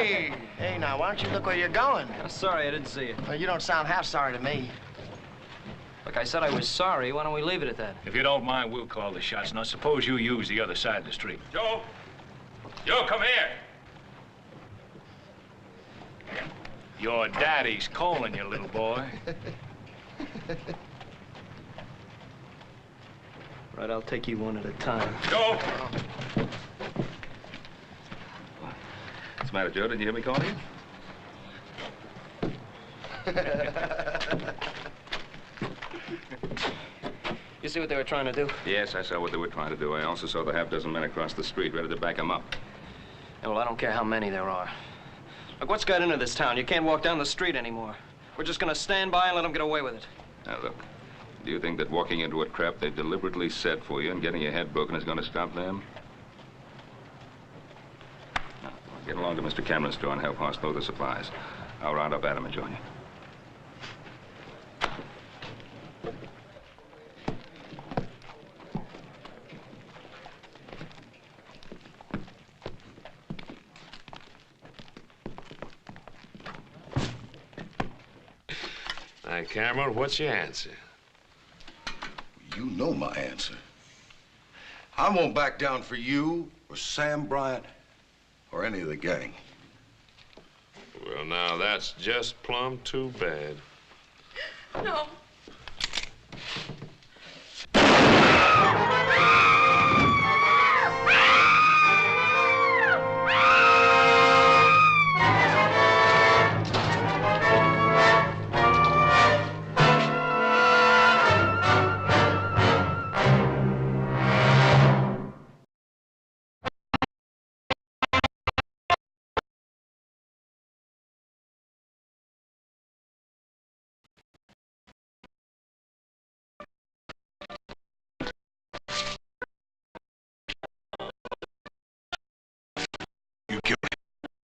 Hey! Hey, now, why don't you look where you're going? I'm sorry, I didn't see you. Well, you don't sound half sorry to me. Look, I said I was sorry. Why don't we leave it at that? If you don't mind, we'll call the shots. Now, suppose you use the other side of the street. Joe! Joe, come here! Your daddy's calling you, little boy. Right, I'll take you one at a time. Joe! What's the matter, Joe? Didn't you hear me calling you? You see what they were trying to do? Yes, I saw what they were trying to do. I also saw the half-dozen men across the street ready to back them up. Yeah, well, I don't care how many there are. Look, what's got into this town? You can't walk down the street anymore. We're just gonna stand by and let them get away with it. Now, look, do you think that walking into a trap they deliberately set for you and getting your head broken is going to stop them? Now, get along to Mr. Cameron's store and help Hoss load the supplies. I'll round up Adam and join you. Hi, Cameron, what's your answer? You know my answer. I won't back down for you or Sam Bryant or any of the gang. Well, now, that's just plumb too bad. No.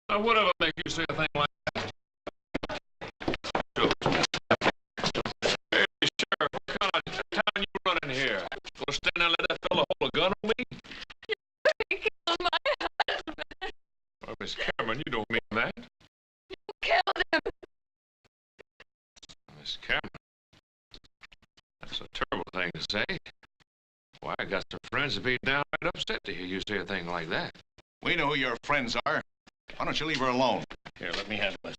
Now, whatever make you say a thing like that? Hey, Sheriff, what kind of town you running here? Gonna stand there and let that fella hold a gun on me? You killed my husband. Well, Miss Cameron, you don't mean that. You killed him. Miss Cameron, that's a terrible thing to say. Why, I got some friends that be downright upset to hear you say a thing like that. We know who your friends are. Why don't you leave her alone? Here, let me handle this.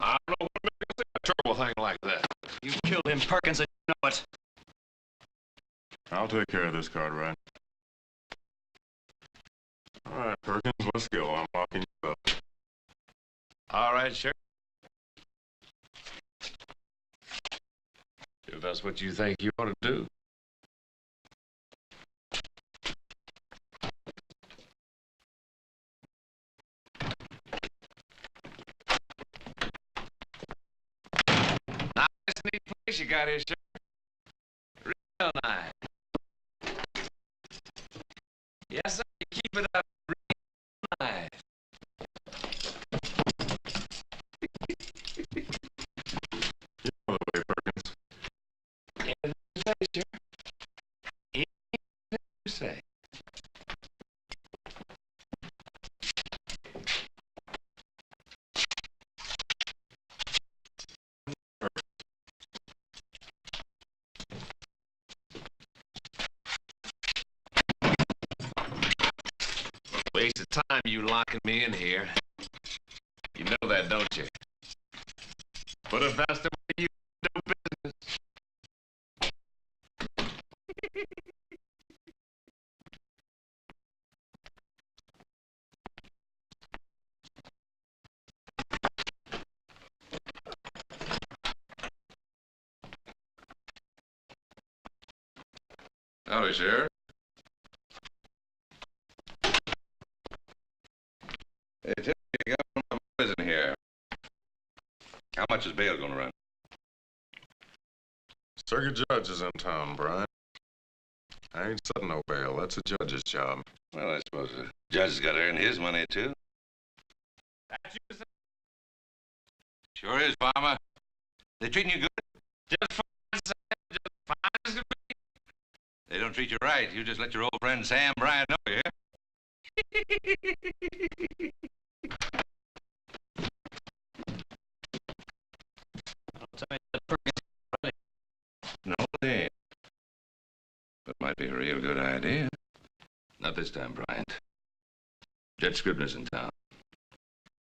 I don't know what makes you say a terrible thing like that. You killed him, Perkins, and you know it. I'll take care of this, Cartwright. All right, Perkins, let's go. I'm locking you up. All right, Sheriff. If that's what you think you ought to do. Nice, neat place you got here, Sheriff. Real nice. Yes, sir. You keep it up real nice. You know the way, Perkins. Anything you say, Sheriff. Anything you say. Waste of time you locking me in here. You know that, don't you? But if that's the way you do business. Howdy, Sheriff. Hey, tell me, you got one of my boys in here. How much is bail gonna run? Circuit judge is in town, Brian. I ain't setting no bail. That's a judge's job. Well, I suppose the judge has got to earn his money, too. That's you, sir. Sure is, Farmer. They treating you good? Just fine, sir. Just fine as can be. they don't treat you right, you just let your old friend Sam Bryant know, you hear? No, they ain't. But might be a real good idea. Not this time, Bryant. Judge Scribner's in town.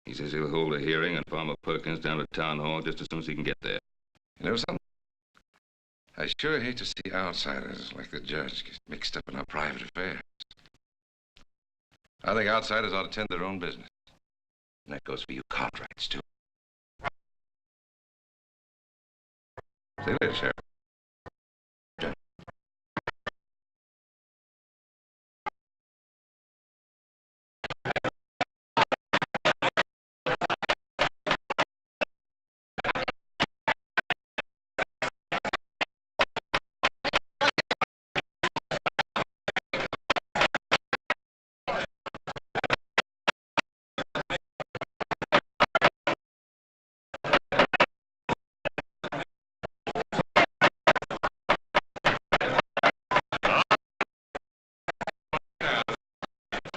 He says he'll hold a hearing on Farmer Perkins down at Town Hall just as soon as he can get there. You know something? I sure hate to see outsiders like the judge get mixed up in our private affairs. I think outsiders ought to tend their own business. And that goes for you Cartwrights, too. See you later, Sheriff.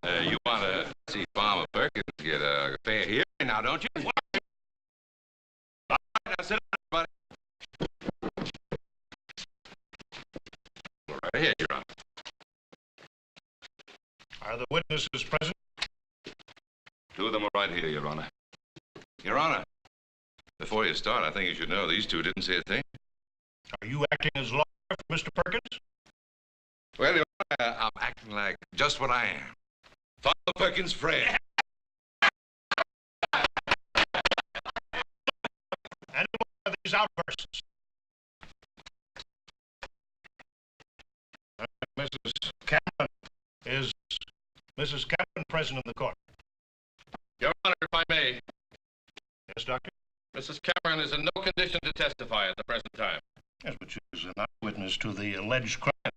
You want to see Farmer Perkins get a fair hearing now, don't you? All right, now sit down, everybody. Go right ahead, Your Honor. Are the witnesses present? Two of them are right here, Your Honor. Your Honor, before you start, I think you should know these two didn't say a thing. Are you acting as lawyer for Mr. Perkins? Well, Your Honor, I'm acting like just what I am. Farmer Perkins' friend. Any more of these outbursts? Is Mrs. Cameron present in the court? Your Honor, if I may. Yes, Doctor? Mrs. Cameron is in no condition to testify at the present time. Yes, but she is an eyewitness to the alleged crime.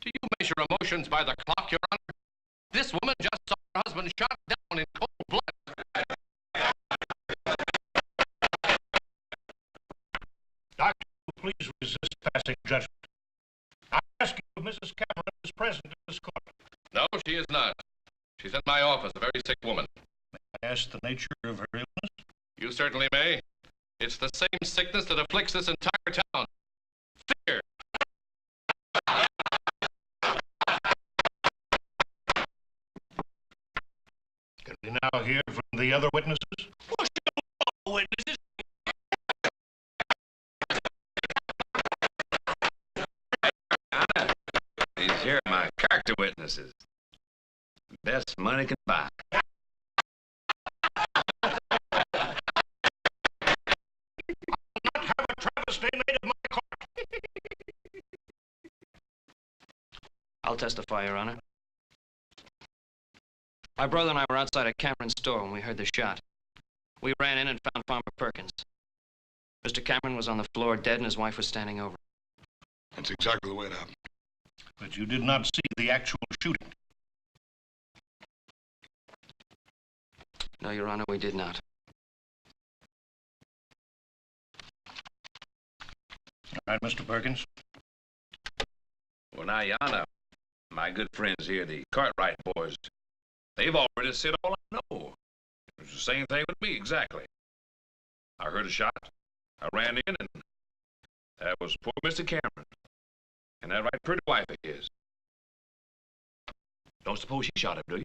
Do you measure emotions by the clock, Your Honor? This woman just saw her husband shot down in cold blood. Doctor, please resist passing judgment. I ask you if Mrs. Cameron is present in this court. No, she is not. She's in my office, a very sick woman. May I ask the nature of her illness? You certainly may. It's the same sickness that afflicts this entire town. Fear. Can we now hear from the other witnesses? Witnesses? These here are my character witnesses. Best money can buy. Not have a travesty made of my court. I'll testify, Your Honor. My brother and I were outside a Cameron store when we heard the shot. We ran in and found Farmer Perkins. Mr. Cameron was on the floor dead and his wife was standing over. That's exactly the way it happened. But you did not see the actual shooting. No, Your Honor, we did not. All right, Mr. Perkins. Well, now, Your Honor, my good friends here, the Cartwright boys, they've already said all I know. It was the same thing with me, exactly. I heard a shot. I ran in, and that was poor Mr. Cameron. And that right pretty wife of his. Don't suppose she shot him, do you?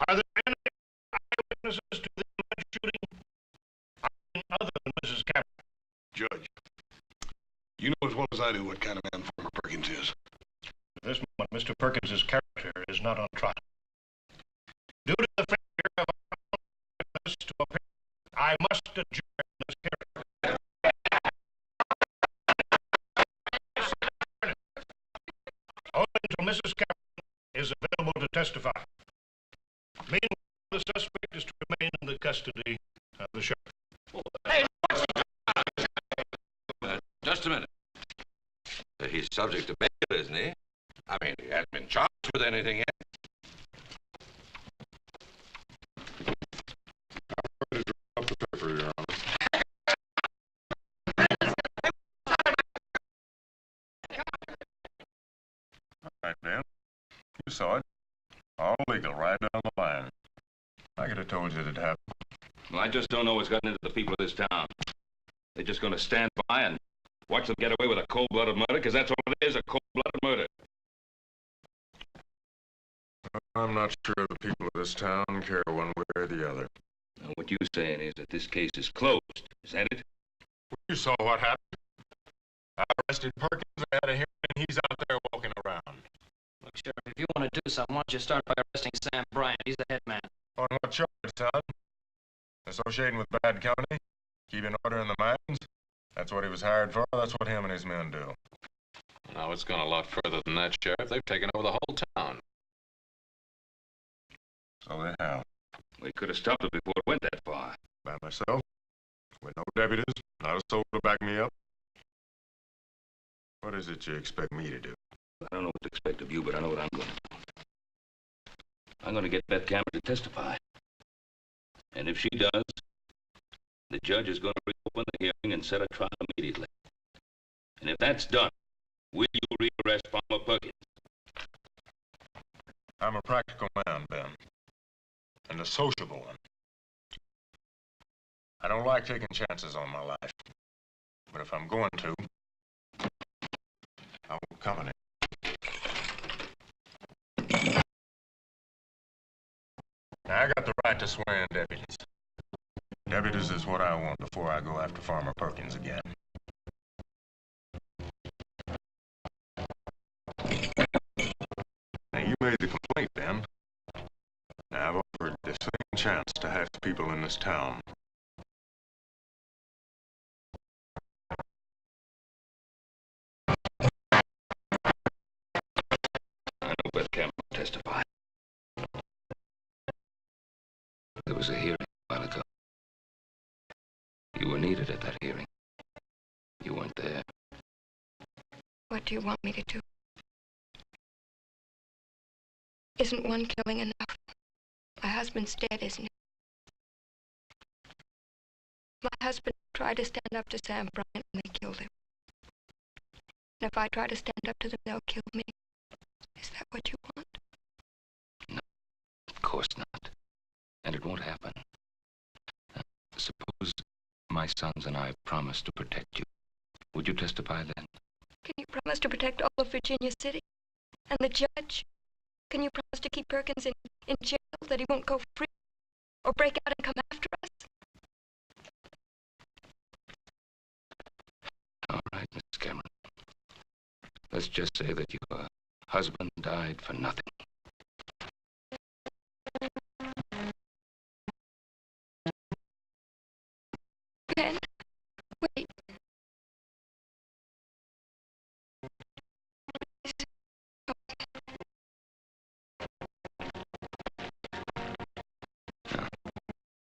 Are there any eyewitnesses to the alleged shooting other than Mrs. Cameron? Judge, you know as well as I do what kind of man Farmer Perkins is. At this moment, Mr. Perkins's character is not on trial. Due to the failure of our witness to appear, I must adjourn this hearing. Only until Mrs. Cameron is available to testify. Meanwhile, the suspect is to remain in the custody of the sheriff. Hey, just a minute. He's subject to bail, isn't he? I mean, he hasn't been charged with anything yet. I'm ready to drop the paper, Your Honor. saw it. All legal, right down the line. I could have told you it'd happen. Well, I just don't know what's gotten into the people of this town. They're just going to stand by and watch them get away with a cold-blooded murder, because that's all it is, a cold-blooded murder. I'm not sure the people of this town care one way or the other. Now, what you're saying is that this case is closed. Is that it? You saw what happened. I arrested Perkins. I had a hearing, and he's out there walking around. Look, Sheriff, if you want to do something, why don't you start by arresting Sam Bryant? He's the head man. On what charge, son? Associating with bad company? Keeping order in the mines? That's what he was hired for. That's what him and his men do. No, it's gone a lot further than that, Sheriff. They've taken over the whole town. So they have. We could have stopped it before it went that far. By myself, with no deputies, not a soul to back me up. What is it you expect me to do? I don't know what to expect of you, but I know what I'm going to do. I'm going to get Beth Cameron to testify. And if she does, the judge is going to reopen the hearing and set a trial immediately. And if that's done, will you rearrest Farmer Perkins? I'm a practical man, Ben. And a sociable one. I don't like taking chances on my life. But if I'm going to, I want company. Now, I got the right to swear in deputies. Deputies is what I want before I go after Farmer Perkins again. Now, you made the complaint, Ben. Now, I've offered the same chance to half the people in this town. I know Beth Cameron will testify. There was a hearing a while ago. You were needed at that hearing. You weren't there. What do you want me to do? Isn't one killing enough? My husband's dead, isn't he? My husband tried to stand up to Sam Bryant and they killed him. And if I try to stand up to them, they'll kill me. Is that what you want? No, of course not. And it won't happen. Suppose my sons and I promise to protect you. Would you testify then? Can you promise to protect all of Virginia City? And the judge? Can you promise to keep Perkins in jail, that he won't go free? Or break out and come after us? All right, Mrs. Cameron. Let's just say that your husband died for nothing. Ben, wait. Now,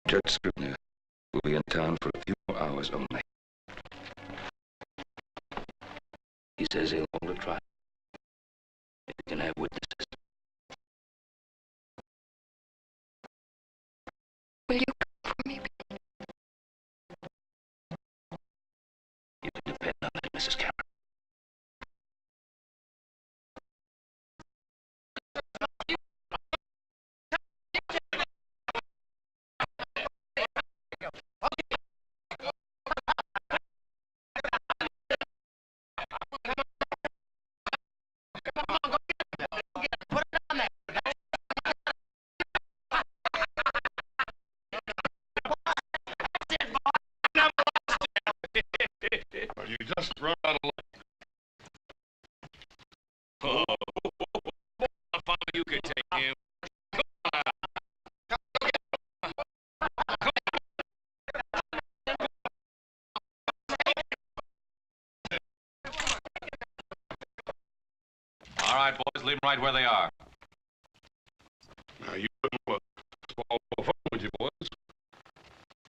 Judge Scribner will be in town for a few more hours only. He says he'll hold a trial. He can have witnesses. Will you come for me, Ben? You can depend on that, Mrs. Cameron. Well, you just run out of luck. You could take him. All right, boys, leave them right where they are. Now, you wouldn't want to swallow fun, would you, boys?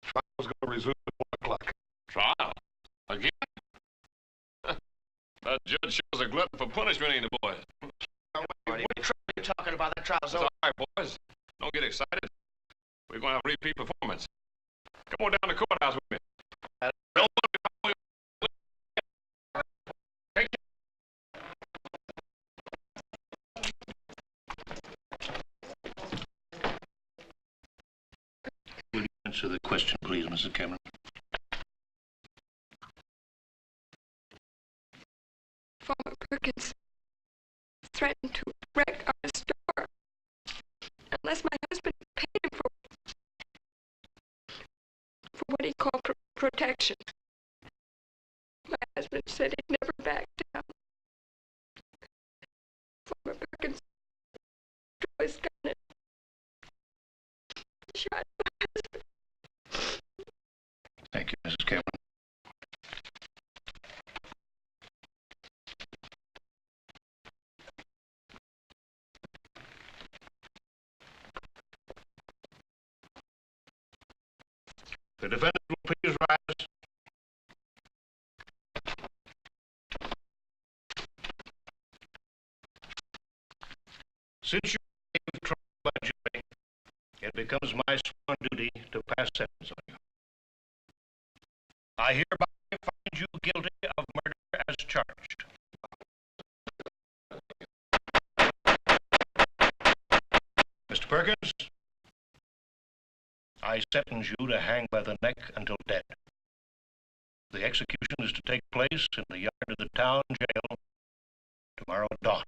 Trial's going to resume at 1 o'clock. Trial? Again? That judge shows a glutton for punishment, ain't it, boys? What trial are you talking about? That trial's It's over. all right, boys. Don't get excited. We're going to have a repeat performance. Come on down to the courthouse with me. Don't Answer the question, please, Mrs. Cameron. Farmer Perkins threatened to wreck our store unless my husband paid him for what he called protection. My husband said he'd never back down. Farmer Perkins drew his gun and shot my husband. Thank you, Mrs. Cameron. The defendant will please rise. Since you gave trial by jury, it becomes my sworn duty to pass sentence on you. I hereby find you guilty of murder as charged. Mr. Perkins, I sentence you to hang by the neck until dead. The execution is to take place in the yard of the town jail tomorrow at dawn.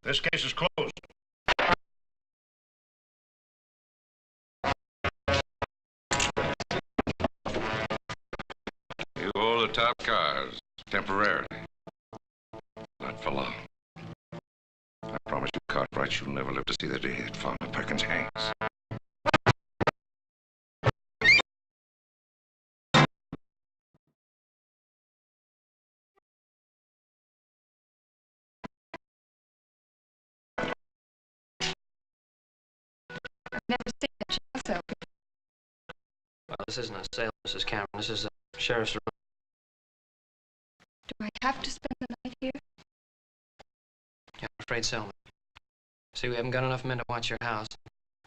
This case is closed. You hold the top cars, temporarily. Not for long. I promise you, Cartwright, you'll never live to see the day that Farmer Perkins hangs. I've never seen a jail cell before. Well, this isn't a sale, Mrs. Cameron. This is a sheriff's room. Do I have to spend the night here? Yeah, I'm afraid so. See, we haven't got enough men to watch your house.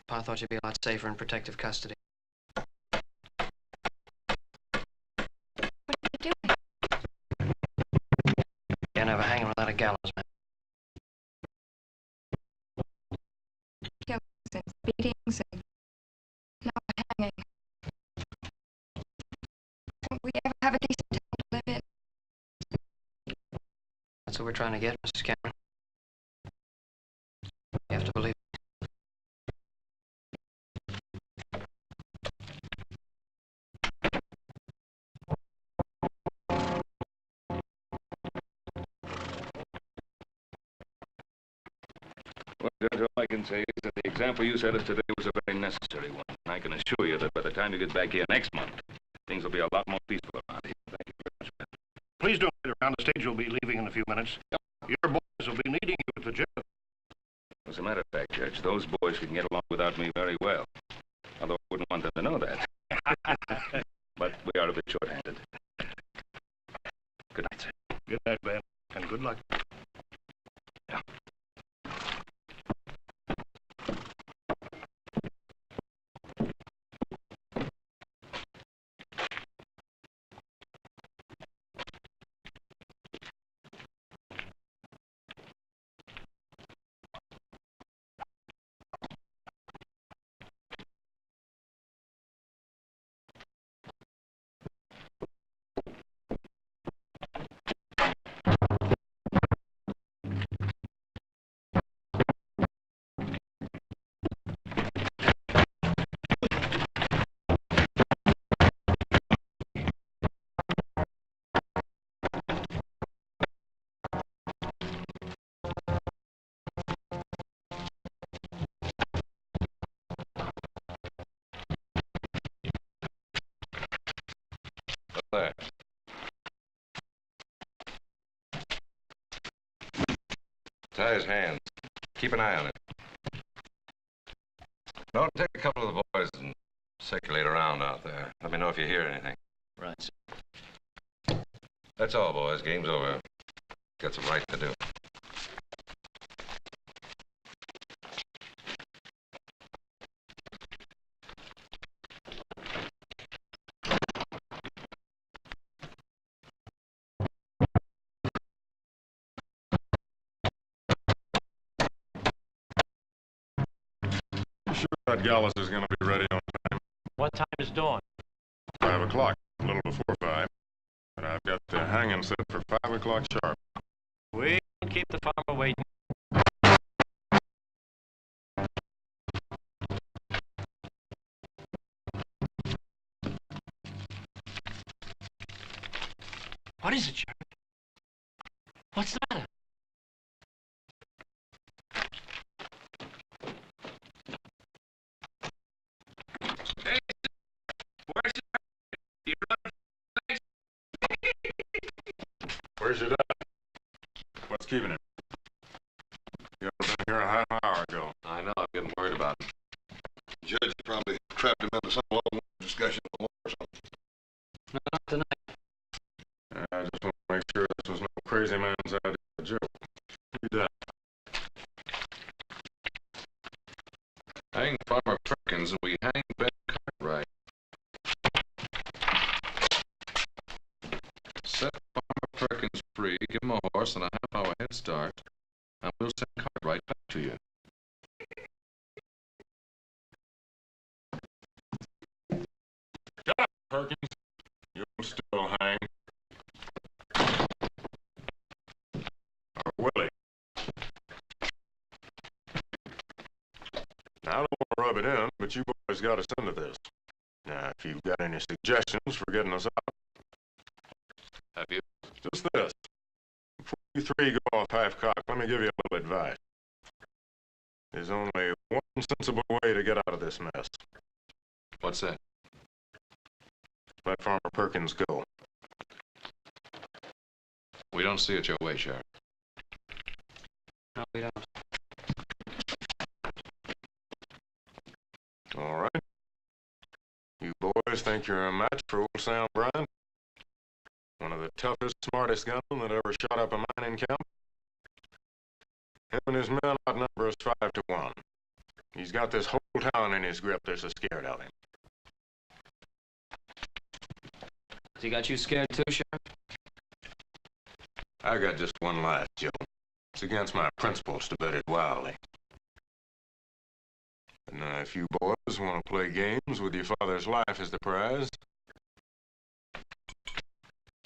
Pa thought you'd be a lot safer in protective custody. What are you doing? Can't have a hanging without a gallows, man. Killings and beatings and now a hanging. Won't we ever have a decent town to live in? That's what we're trying to get, Mrs. Cameron. You have to believe it. Well, Judge, all I can say is that the example you set us today was a very necessary one. And I can assure you that by the time you get back here next month, things will be a lot more peaceful around here. Thank you very much, man. Please don't wait around. The stage will be leaving in a few minutes. Your boys will be needing you at the jail. As a matter of fact, Judge, those boys can get along without me very well. Although I wouldn't want them to know that. But we are a bit short-handed. Good night, sir. Good night, Ben, and good luck. Yeah. There. Tie his hands. Keep an eye on it. Don't take a couple of the boys and circulate around out there. Let me know if you hear anything. Right, sir. That's all, boys. Game's over. Got some right to do. sure that Gallus is going to be ready on time. What time is dawn? 5 o'clock, a little before 5. But I've got the hanging set for 5 o'clock sharp. We don't keep the farmer waiting. What is it, Sheriff? What's the matter? Hey, where's your... Where's your dad? What's keeping him? You ought to have been here a half hour ago. I know, I'm getting worried about him. Judge probably trapped him into some long discussion or something. No, not tonight. I just want to make sure this was no crazy man's idea of a joke. You done. Hang Farmer Perkins and we hang Ben Cartwright. Set Farmer Perkins free, give him a horse and a half-hour head start, and we'll send Cartwright back to you. Shut up, Perkins. You'll still hang. Or will he? Now, I don't want to rub it in, but you boys got us into this. Now, if you've got any suggestions for getting us out. Have you? Just this. Before you three go off half-cock, let me give you a little advice. There's only one sensible way to get out of this mess. What's that? Let Farmer Perkins go. We don't see it your way, Sheriff. No, we don't. All right. You boys think you're a match for old Sam Bryant? One of the toughest, smartest gunmen that ever shot up a mining camp? Him and his men outnumber us 5 to 1. He's got this whole town in his grip. They're so scared of him. Has he got you scared too, Sheriff? I got just one life, Joe. It's against my principles to bet it wildly. But now, if you boys want to play games with your father's life as the prize,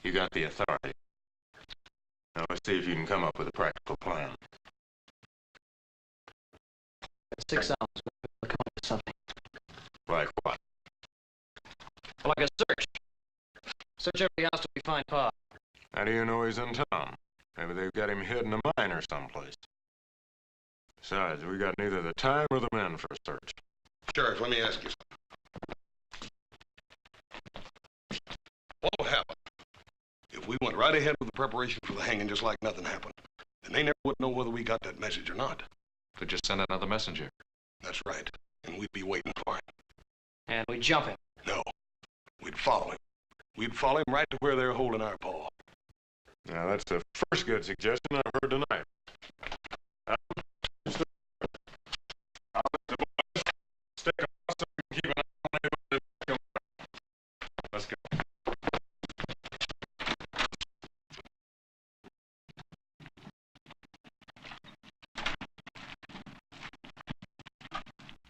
you got the authority. Now, let's see if you can come up with a practical plan. At 6 hours, we'll come up with something. Like what? Like a search. Search every house till we find Pa. How do you know he's in town? Maybe they've got him hid in a mine or someplace. Besides, we got neither the time or the men for a search. Sheriff, let me ask you something. What will happen if we went right ahead with the preparation for the hanging just like nothing happened? Then they never would know whether we got that message or not. Could just send another messenger. That's right. And we'd be waiting for him. And we jump him. No. We'd follow him. We'd follow him right to where they're holding our paw. Now, that's the first good suggestion I've heard tonight. I'll let the boys stick a so we can keep an eye on anybody that comes around. Let's go.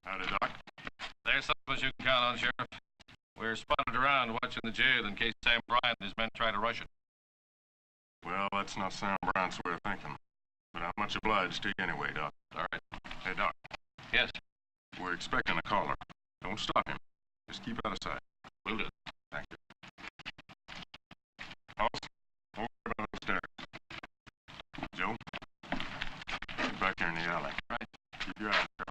Howdy, Doc. There's something you can count on, Sheriff. We're spotted around watching the jail in case Sam Bryant and his men try to rush it. Well, that's not Sam Bryant's way of thinking. But I'm much obliged to you anyway, Doc. All right. Hey, Doc. Yes, We're expecting a caller. Don't stop him. Just keep out of sight. we'll do. Thank you. House, over by those stairs. Joe, get back here in the alley. Right. Keep your eyes sharp.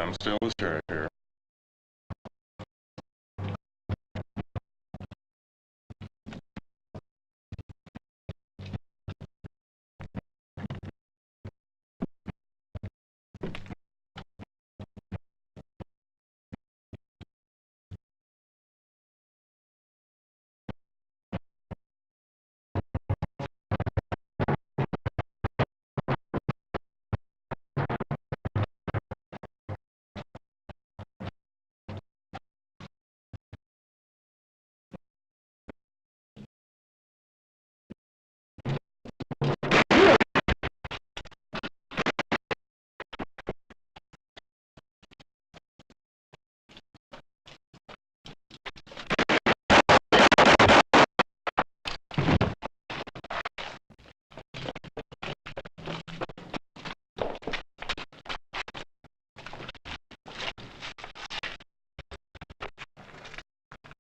I'm still the sheriff here.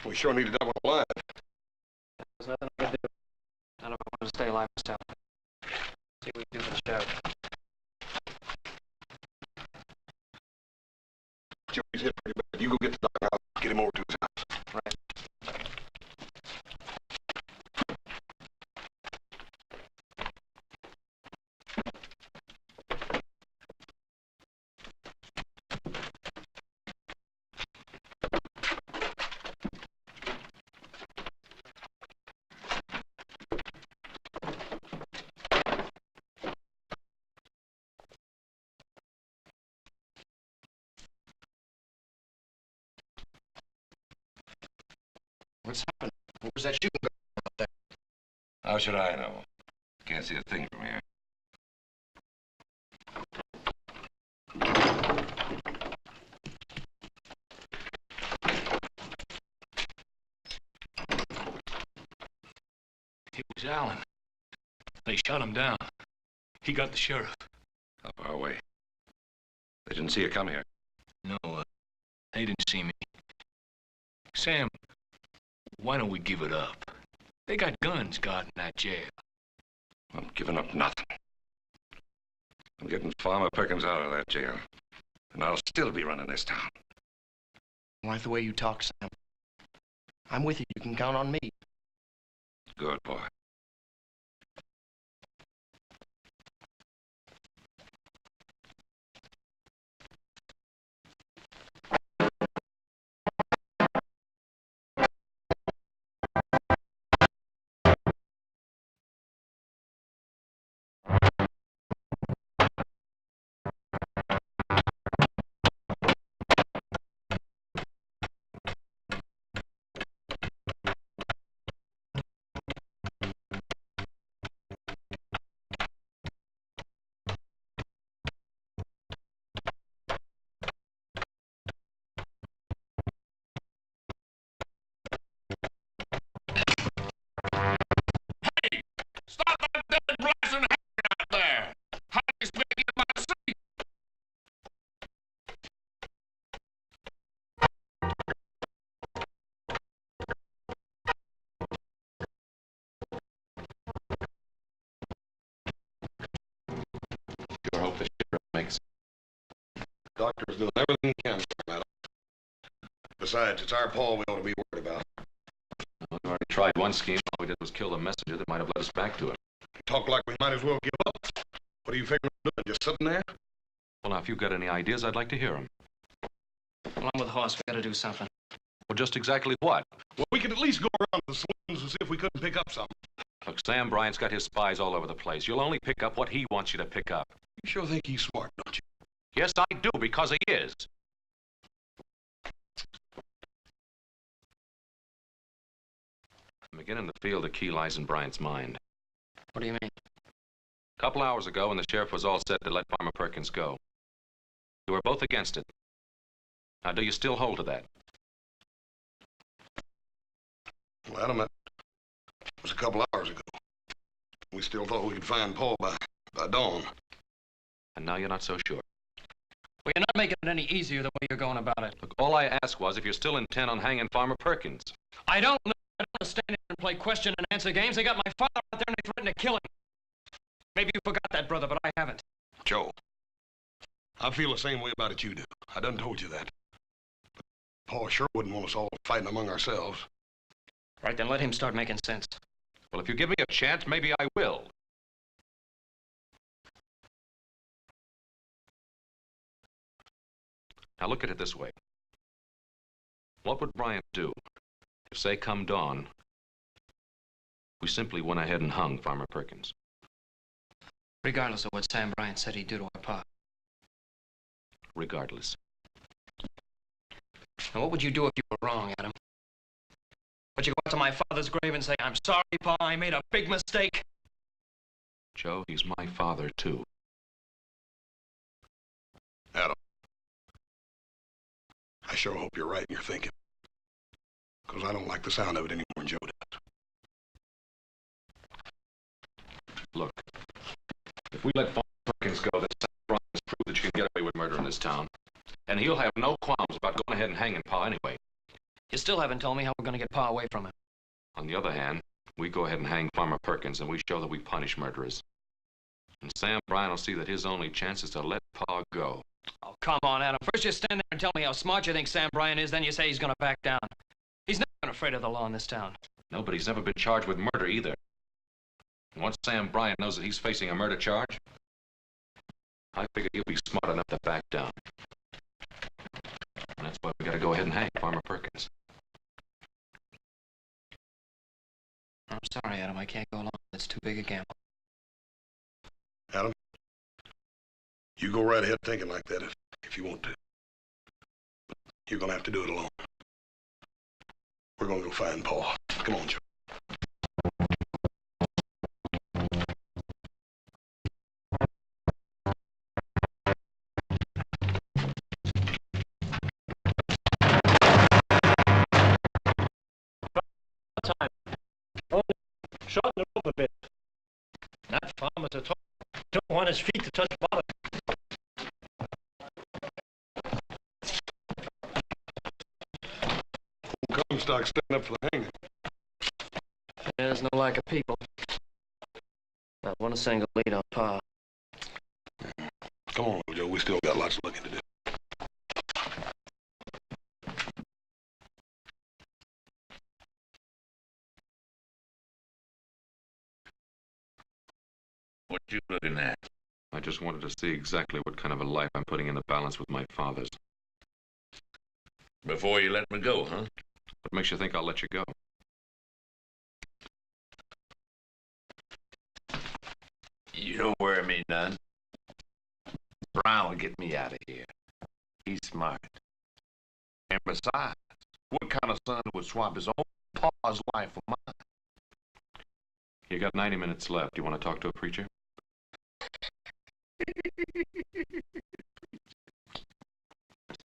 We sure need to double the line. There's nothing I can do. None of us want to stay alive myself. See what we can do for the sheriff. Joey's hit pretty bad. You go get the doctor. I'll get him over to his house. Right. What's happened? What was that shooting going up there? How should I know? Can't see a thing from here. It was Allen. They shot him down. He got the sheriff. How far away? They didn't see you come here. No, they didn't see me. Sam, why don't we give it up? They got guns guarding that jail. I'm giving up nothing. I'm getting Farmer Perkins out of that jail. And I'll still be running this town. I like the way you talk, Sam. I'm with you. You can count on me. Good boy. Doctor's doing everything he can, madam. Besides, it's our Paul we ought to be worried about. Well, we already tried one scheme. All we did was kill the messenger that might have led us back to him. Talk like we might as well give up. What are you figuring on doing? Just sitting there? Well, now, if you've got any ideas, I'd like to hear them. Well, I'm with Hoss. We gotta do something. Well, just exactly what? Well, we could at least go around to the saloons and see if we couldn't pick up something. Look, Sam Bryant's got his spies all over the place. You'll only pick up what he wants you to pick up. You sure think he's smart, don't you? Yes, I do, because he is. I'm beginning to feel the key lies in Bryant's mind. What do you mean? A couple hours ago, when the sheriff was all set to let Farmer Perkins go, you were both against it. Now, do you still hold to that? Well, Adam, that was a couple hours ago. We still thought we could find Paul by dawn. And now you're not so sure. Well, you're not making it any easier the way you're going about it. Look, all I asked was if you're still intent on hanging Farmer Perkins. I don't know. I don't want to stand here and play question and answer games. They got my father out there and they threatened to kill him. Maybe you forgot that, brother, but I haven't. Joe, I feel the same way about it you do. I done told you that. But Paul sure wouldn't want us all fighting among ourselves. Right, then let him start making sense. Well, if you give me a chance, maybe I will. Now look at it this way. What would Bryant do if, say, come dawn, we simply went ahead and hung Farmer Perkins? Regardless of what Sam Bryant said he'd do to our pa. Regardless. Now, what would you do if you were wrong, Adam? Would you go out to my father's grave and say, I'm sorry, Pa, I made a big mistake? Joe, he's my father, too. Adam, I sure hope you're right in your thinking. Because I don't like the sound of it any more than Joe does. Look, if we let Farmer Perkins go, then Sam Bryant has proved that you can get away with murder in this town. And he'll have no qualms about going ahead and hanging Pa anyway. You still haven't told me how we're going to get Pa away from him. On the other hand, we go ahead and hang Farmer Perkins, and we show that we punish murderers. And Sam Bryant will see that his only chance is to let Pa go. Oh, come on, Adam. First you stand there and tell me how smart you think Sam Bryant is, then you say he's going to back down. He's never been afraid of the law in this town. No, but he's never been charged with murder either. And once Sam Bryant knows that he's facing a murder charge, I figure he'll be smart enough to back down. And that's why we gotta go ahead and hang Farmer Perkins. I'm sorry, Adam. I can't go along. It's too big a gamble. Adam, you go right ahead thinking like that if you want to. But you're gonna have to do it alone. We're gonna go find Paul. Come on, Joe. Shorten the rope a bit. That farmer's a tall. Don't want his feet to touch bottom. Old Comstock standing up for the hanging. There's no lack of people. Not one a single lead on Pa. Come on, Joe. We still got lots of looking to do. What you looking at? I just wanted to see exactly what kind of a life I'm putting in the balance with my father's. Before you let me go, huh? What makes you think I'll let you go? You don't worry me none. Brown will get me out of here. He's smart. And besides, what kind of son would swap his own pa's life for mine? You got 90 minutes left. You want to talk to a preacher?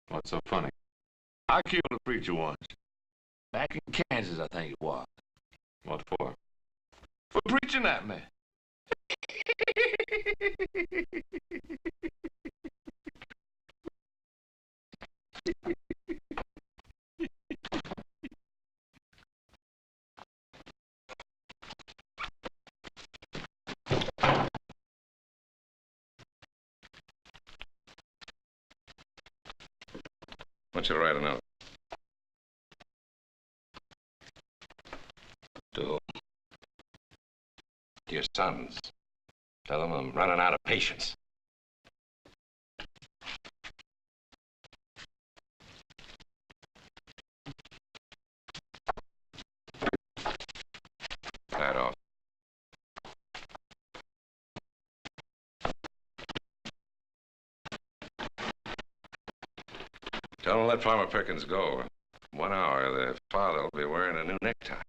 What's so funny? I killed a preacher once. Back in Kansas, I think it was. What for? For preaching at me. Want you to write a note. To whom? To your sons. Tell them I'm running out of patience. That off. Tell them to let Farmer Perkins go. 1 hour, the father will be wearing a new necktie.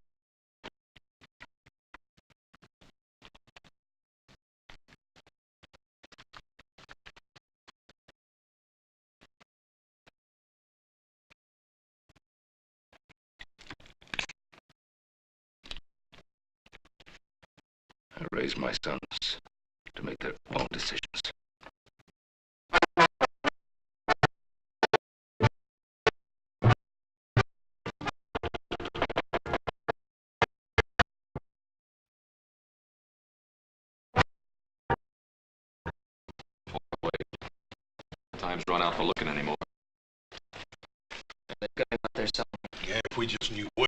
I raised my sons to make their own decisions. Cameron's run out for looking anymore. They've got him out there somewhere. Yeah, if we just knew where.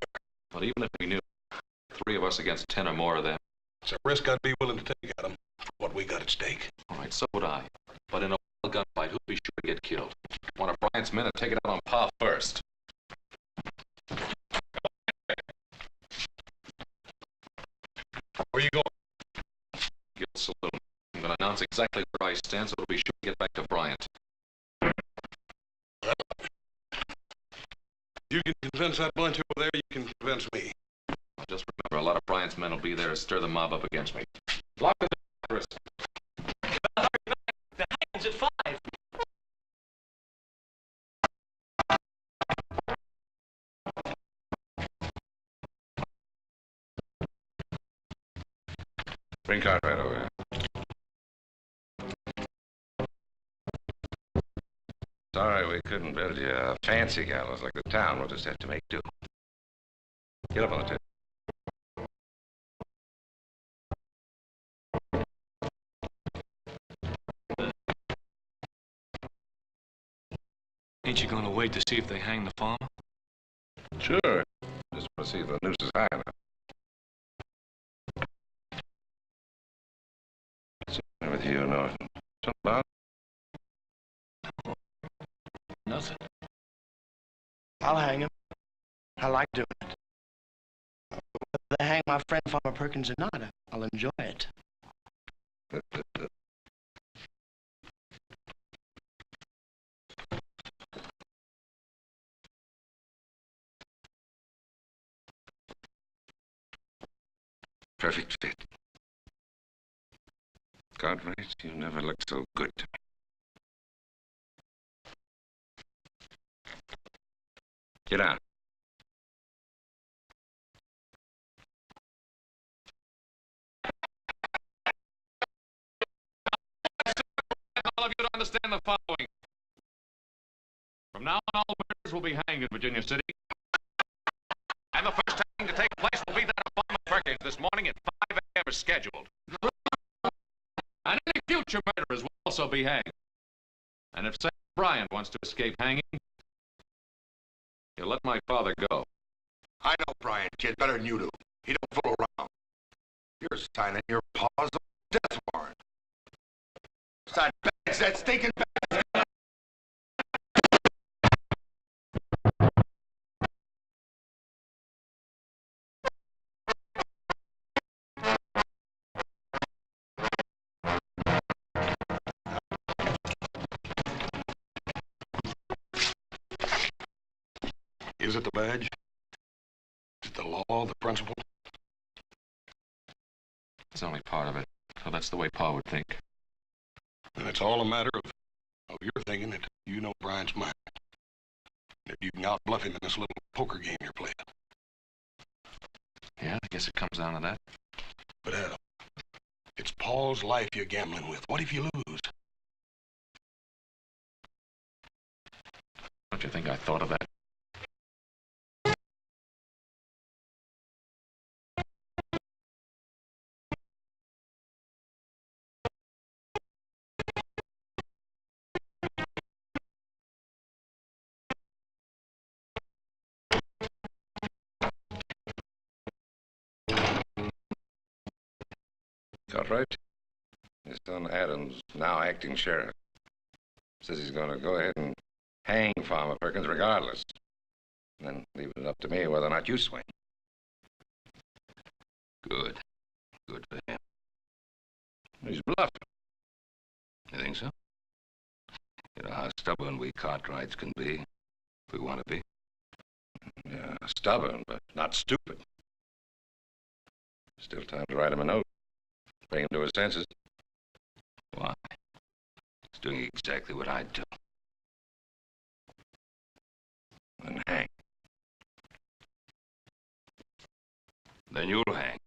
But even if we knew, 3 of us against 10 or more of them. It's a risk I'd be willing to take, Adam, for what we got at stake. All right, so would I. But in a wild gunfight, who'd be sure to get killed? One of Bryant's men would take it out on Pa first. Where you going? Guild Saloon. I'm going to announce exactly where I stand so we'll be sure to get back to Bryant. You can convince that bunch over there, you can convince me. Just remember, a lot of Bryant's men will be there to stir the mob up against me. Lock the door, Chris. The hanging's at 5. Bring Cartwright over here. Sorry we couldn't build you a fancy gallows like the town. We'll just have to make do. Get up on the table. Ain't you gonna wait to see if they hang the farmer? Sure. Just want to see if the noose is high enough. What's the matter with you, Norton? Something about Nothing. I'll hang him. I like doing it. Whether they hang my friend Farmer Perkins or not, I'll enjoy it. perfect fit. Cartwright, you never looked so good to me. Get out. All of you to understand the following. From now on, all murders will be hanged in Virginia City. And the first hanging to take place will be that of Farmer Perkins this morning at 5 a.m. as scheduled. And any future murderers will also be hanged. And if Sam Bryant wants to escape hanging, he'll let my father go. I know Bryant, kid, better than you do. He don't fool around. You're signing your paws on death warrant. It's that stinking bag. Is it the badge? Is it the law, the principle? It's only part of it. So that's the way Pa would think. And it's all a matter of your thinking that you know Bryant's mind. That you can outbluff him in this little poker game you're playing. Yeah, I guess it comes down to that. But Adam, it's Paul's life you're gambling with. What if you lose? Don't you think I thought of that? Cartwright, his son Adam's now acting sheriff. Says he's going to go ahead and hang Farmer Perkins regardless. And then leave it up to me whether or not you swing. Good. Good for him. He's bluffing. You think so? You know how stubborn we Cartwrights can be, if we want to be. Yeah, stubborn, but not stupid. Still time to write him a note. Bring him to his senses. Why? He's doing exactly what I'd do. And hang. Then you'll hang.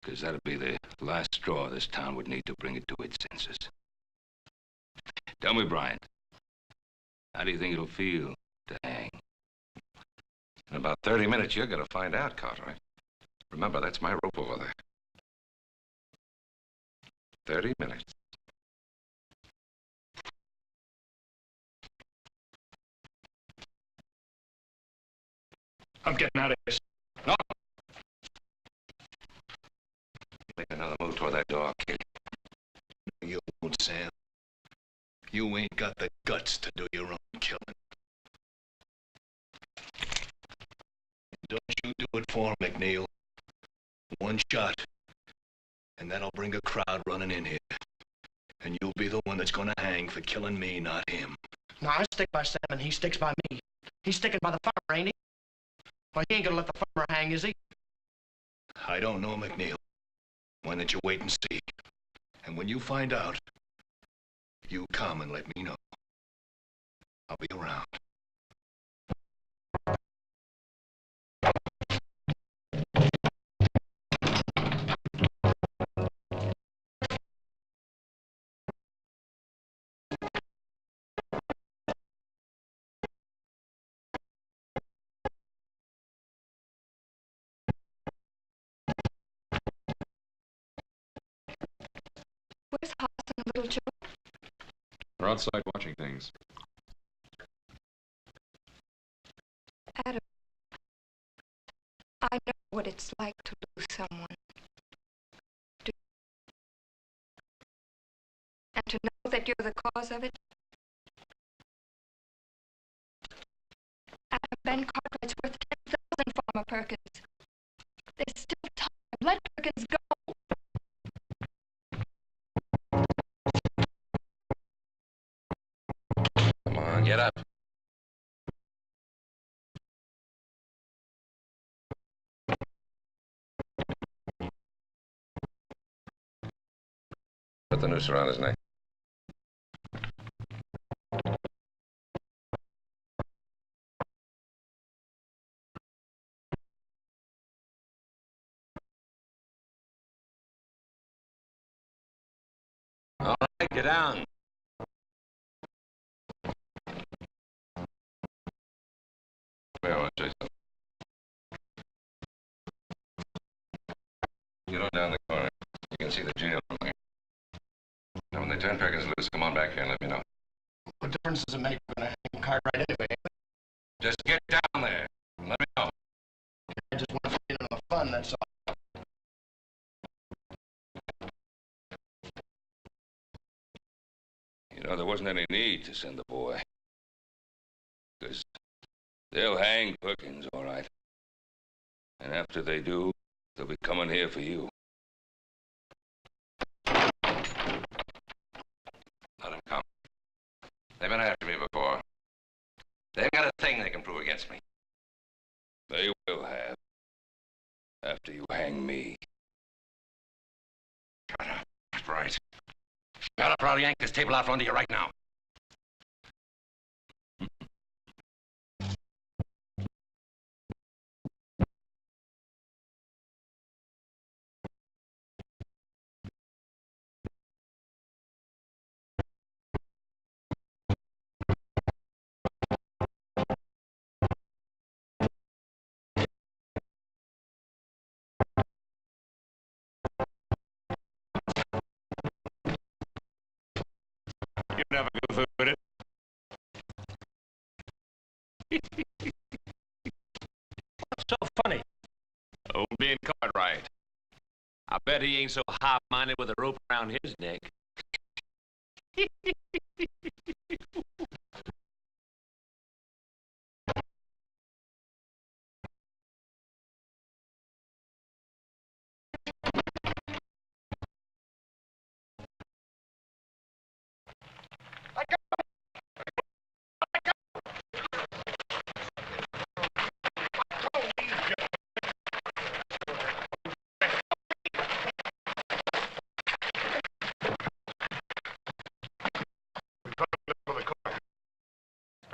Because that'd be the last straw this town would need to bring it to its senses. Tell me, Bryant, how do you think it'll feel to hang? In about 30 minutes, you're going to find out, Cartwright. Remember, that's my rope over there. 30 minutes. I'm getting out of here. No. Make another move toward that door, I'll kill you. You won't, Sam. You ain't got the guts to do your own killing. Don't you do it for him, McNeil. One shot, and that'll bring a crowd running in here. And you'll be the one that's gonna hang for killing me, not him. No, I stick by Sam and he sticks by me. He's sticking by the farmer, ain't he? Well, he ain't gonna let the farmer hang, is he? I don't know, McNeil. Why don't you wait and see? And when you find out, you come and let me know. I'll be around. Where's Hoss and Little Joe? We're outside watching things. Adam, I know what it's like to lose someone. And to know that you're the cause of it. Adam, Ben Cartwright's worth 10,000, Farmer Perkins. There's still time. Let Perkins go. Come on, get up. Put the noose around his neck. All right, get down. Wait, I want to say something. Get on down the corner. You can see the jail from there. Now, when they turn Perkins loose, come on back here and let me know. What difference does it make? We're gonna hang Cartwright anyway. Just get down there and let me know. I just want to fit in on the fun, that's all. You know, there wasn't any need to send the boy. Because they'll hang Perkins, all right. And after they do, they'll be coming here for you. Let them come. They've been after me before. They've got a thing they can prove against me. They will have. After you hang me. Shut up. That's right. Shut up, or I'll yank this table out from under you right now. You never go through with it. What's so funny? Old Ben Cartwright. I bet he ain't so high-minded with a rope around his neck.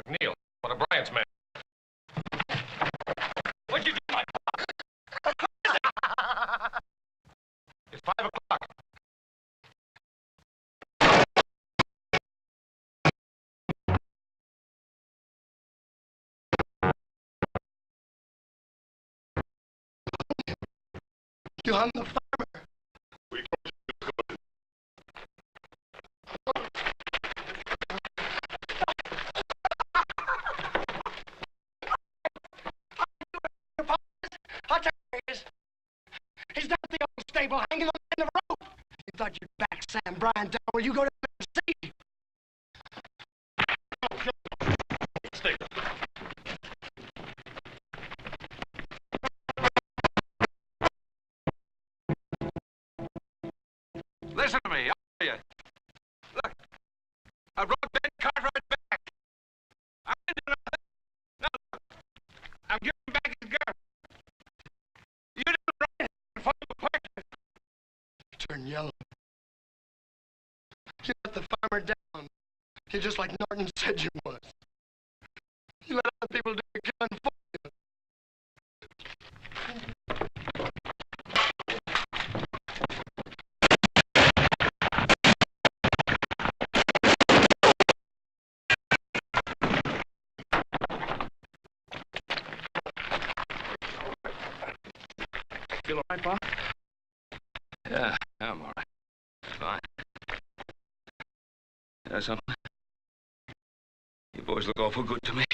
McNeil, one of Bryant's men. What'd you do, Mike? It's 5 o'clock. You hung the farmer. We told you to go. Bryant down. Will you go down and see? Stay. Listen to me, all of you. Look, I brought Ben Cartwright back. I didn't do nothing. No, look, I'm giving him back his gun. You did the right thing for the Perkins. Turn yellow. You let the farmer down. You're just like Norton said you was. You let other people do the killing for you. Feel all right, Bob? Yeah, I'm all right. Fine. You know something? You boys look awful good to me.